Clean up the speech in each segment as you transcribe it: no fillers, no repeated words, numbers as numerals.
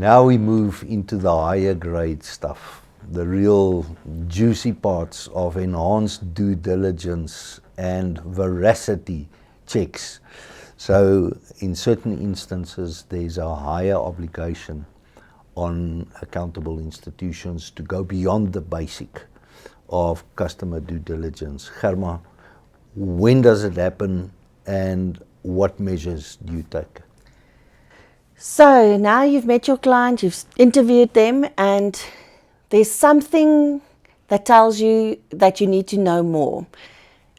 Now we move into the higher grade stuff, the real juicy parts of enhanced due diligence and veracity checks. So in certain instances, there's a higher obligation on accountable institutions to go beyond the basic of customer due diligence. Germa, when does it happen and what measures do you take? So now you've met your client, you've interviewed them, and there's something that tells you that you need to know more.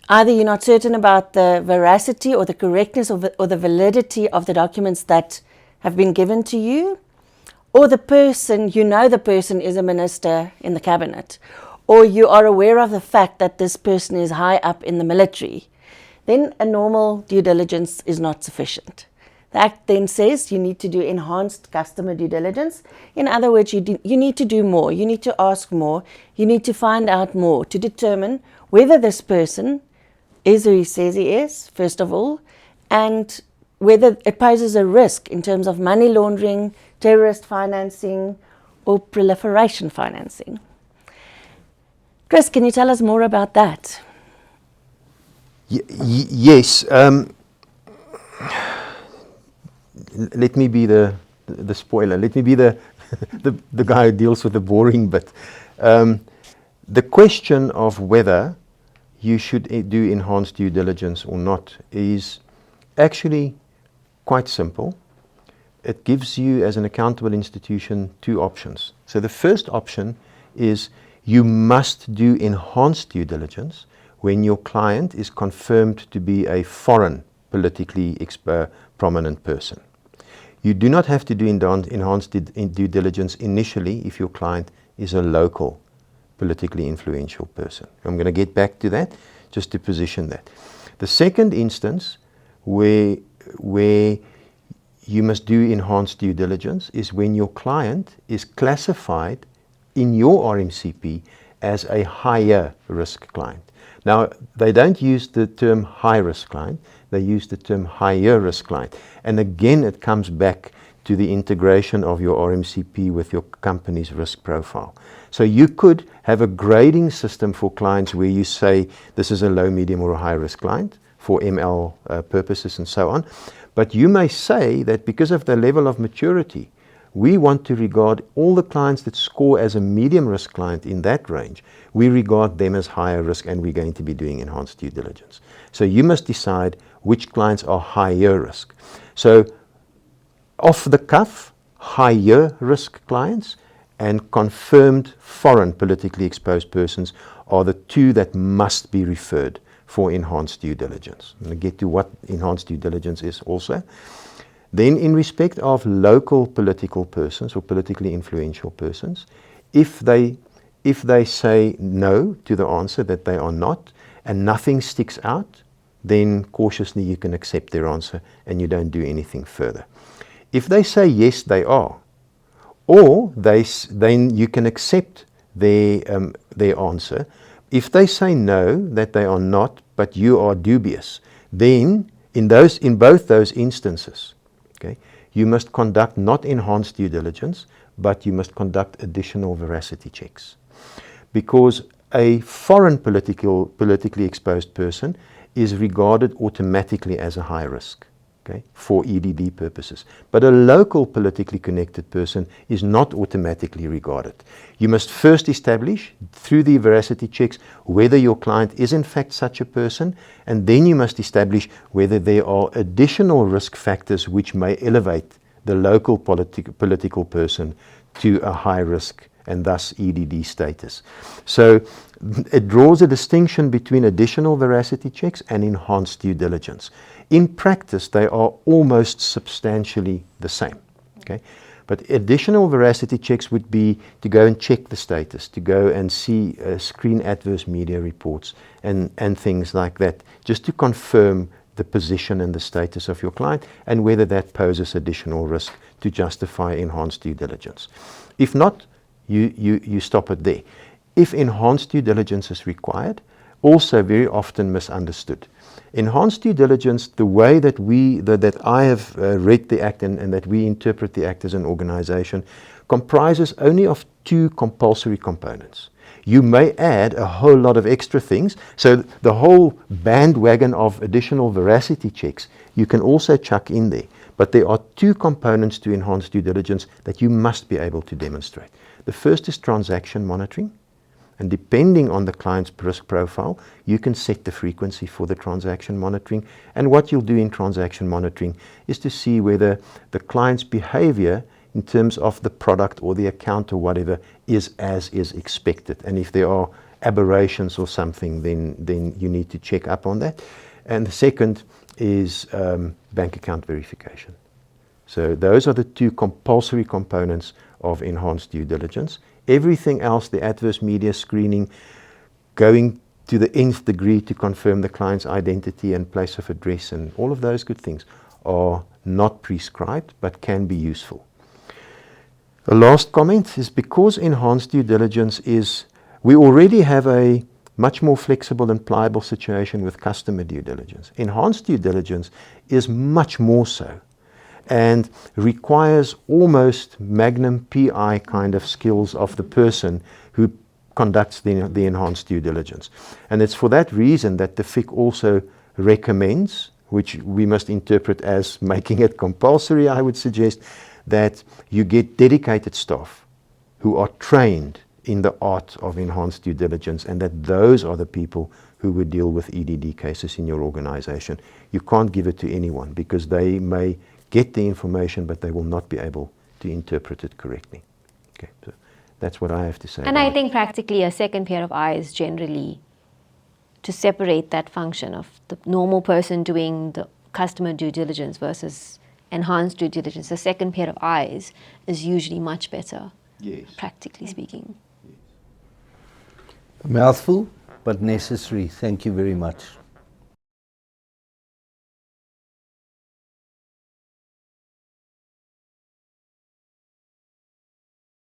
Either you're not certain about the veracity or the correctness or the validity of the documents that have been given to you, or the person is a minister in the cabinet, or you are aware of the fact that this person is high up in the military, then a normal due diligence is not sufficient. The Act then says you need to do enhanced customer due diligence. In other words, you need to do more, you need to ask more, you need to find out more to determine whether this person is who he says he is, first of all, and whether it poses a risk in terms of money laundering, terrorist financing, or proliferation financing. Chris, can you tell us more about that? Yes. Let me be the spoiler. Let me be the guy who deals with the boring bit. The question of whether you should do enhanced due diligence or not is actually quite simple. It gives you, as an accountable institution, two options. So the first option is you must do enhanced due diligence when your client is confirmed to be a foreign politically prominent person. You do not have to do enhanced due diligence initially if your client is a local politically influential person. I'm going to get back to that just to position that. The second instance where you must do enhanced due diligence is when your client is classified in your RMCP as a higher risk client. Now, they don't use the term high risk client, they use the term higher risk client. And again, it comes back to the integration of your RMCP with your company's risk profile. So you could have a grading system for clients where you say this is a low, medium or a high risk client for ML purposes and so on. But you may say that because of the level of maturity, we want to regard all the clients that score as a medium risk client in that range, we regard them as higher risk and we're going to be doing enhanced due diligence. So you must decide which clients are higher risk. So off the cuff, higher risk clients and confirmed foreign politically exposed persons are the two that must be referred for enhanced due diligence. I'm going to get to what enhanced due diligence is also. Then in respect of local political persons or politically influential persons, if they say no to the answer that they are not and nothing sticks out, then cautiously you can accept their answer and you don't do anything further. If they say yes, they are, or then you can accept their answer. If they say no, that they are not, but you are dubious, then in both those instances, okay, you must conduct not enhanced due diligence, but you must conduct additional veracity checks. Because a foreign politically exposed person is regarded automatically as a high risk, okay, for EDD purposes. But a local politically connected person is not automatically regarded. You must first establish, through the veracity checks, whether your client is in fact such a person, and then you must establish whether there are additional risk factors which may elevate the local political person to a high risk and thus EDD status. So it draws a distinction between additional veracity checks and enhanced due diligence. In practice, they are almost substantially the same. Okay? But additional veracity checks would be to go and check the status, to go and see screen adverse media reports and things like that, just to confirm the position and the status of your client and whether that poses additional risk to justify enhanced due diligence. If not, you stop it there. If enhanced due diligence is required, also very often misunderstood. Enhanced due diligence, the way that I have read the Act and that we interpret the Act as an organization, comprises only of 2 compulsory components. You may add a whole lot of extra things, so the whole bandwagon of additional veracity checks you can also chuck in there. But there are 2 components to enhanced due diligence that you must be able to demonstrate. The first is transaction monitoring. And depending on the client's risk profile, you can set the frequency for the transaction monitoring. And what you'll do in transaction monitoring is to see whether the client's behavior in terms of the product or the account or whatever is as is expected. And if there are aberrations or something, then you need to check up on that. And the second is bank account verification. So those are the 2 compulsory components of enhanced due diligence. Everything else, the adverse media screening, going to the nth degree to confirm the client's identity and place of address, and all of those good things are not prescribed but can be useful. The last comment is because enhanced due diligence we already have a much more flexible and pliable situation with customer due diligence. Enhanced due diligence is much more so, and requires almost magnum PI kind of skills of the person who conducts the enhanced due diligence. And it's for that reason that the FIC also recommends, which we must interpret as making it compulsory, I would suggest, that you get dedicated staff who are trained in the art of enhanced due diligence, and that those are the people who would deal with EDD cases in your organization. You can't give it to anyone because they may get the information, but they will not be able to interpret it correctly. Okay, so that's what I have to say. And I think practically a second pair of eyes generally to separate that function of the normal person doing the customer due diligence versus enhanced due diligence. The second pair of eyes is usually much better, Yes. practically speaking. A mouthful, but necessary. Thank you very much.